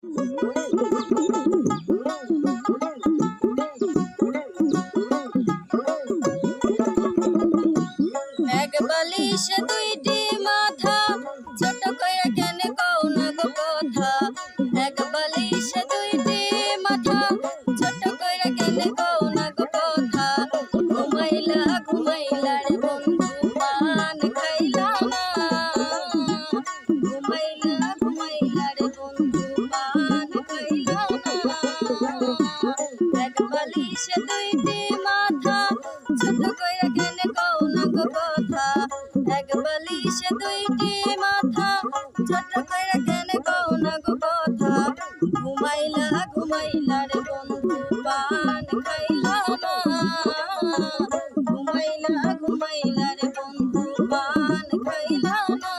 এক বালিশে দুইটি মাথা, ছোট কইরা কেন কও না গো কথা। এক বালিশে দুইটি মাথা, ছোট কইরা কেন কও না গো কথা। ঘুমাইলা ঘুমাইলা রে বন্ধু পান খাইলা না। ঘুমাইলা ঘুমাইলা রে বন্ধু পান খাইলা না। এক বালিশে দুইটি মাথা, ছোট কইরা কেন কও না গো কথা। এক বালিশে দুইটি মাথা, ছোট কইরা কেন কও না গো কথা। ঘুমাইলা ঘুমাইলা রে বন্ধু পান খাইলা না। ঘুমাইলা ঘুমাইলা রে বন্ধু পান খাইলা না।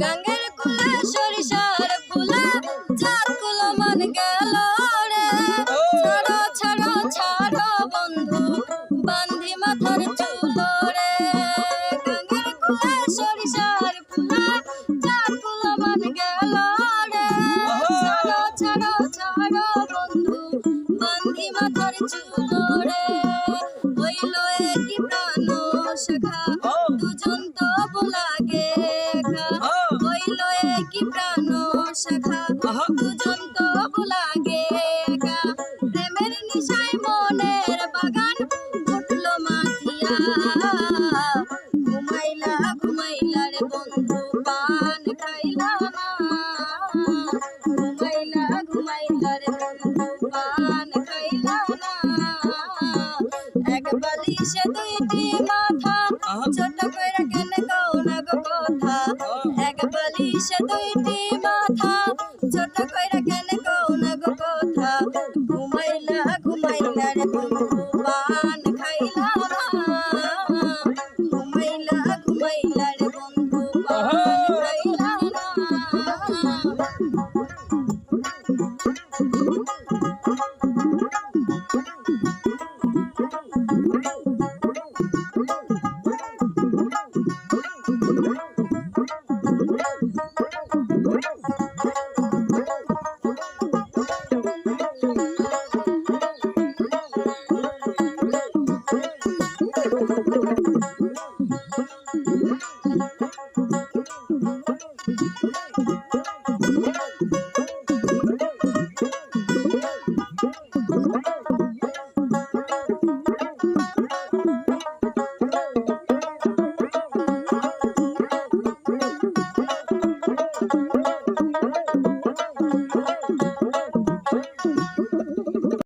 গাঙ্গের কুলে সরিষার ফুলে চাঁদগুলো মান গেল রে। ছাড়ো ছাড়ো ছাড়ো বন্ধু বান্ধি মাথার চুল রে। গাঙ্গের কুলে সরিষার ফুলে চাঁদগুলো মান গেল রে। ছাড়ো ছাড়ো ছাড়ো বন্ধু বান্ধি মাথার চুল রে। হইল একই প্রাণ শাখা দুজন তবু লাগে একা। হইল একই প্রাণ শাখা দুজন তবু লাগে একা। প্রেমের নিশায় মনের বাগান উঠল মাথিয়া। ঘুমাইলা ঘুমাইলা রে বন্ধু পান খাইলা না। ঘুমাইলা ঘুমাইলা রে বন্ধু পান খাইলা না। এক বালিশে দুইটি মাথা, ছোট কইরা কেন কও না গো কথা। এক বালিশে দুইটি মাথা, ছোট কইরা কেন কও না গো কথা। ঘুমাইলা ঘুমাইলা রে বন্ধু পান খাইলা না। ঘুমাইলা ঘুমাইলা রে বন্ধু পান খাইলা না।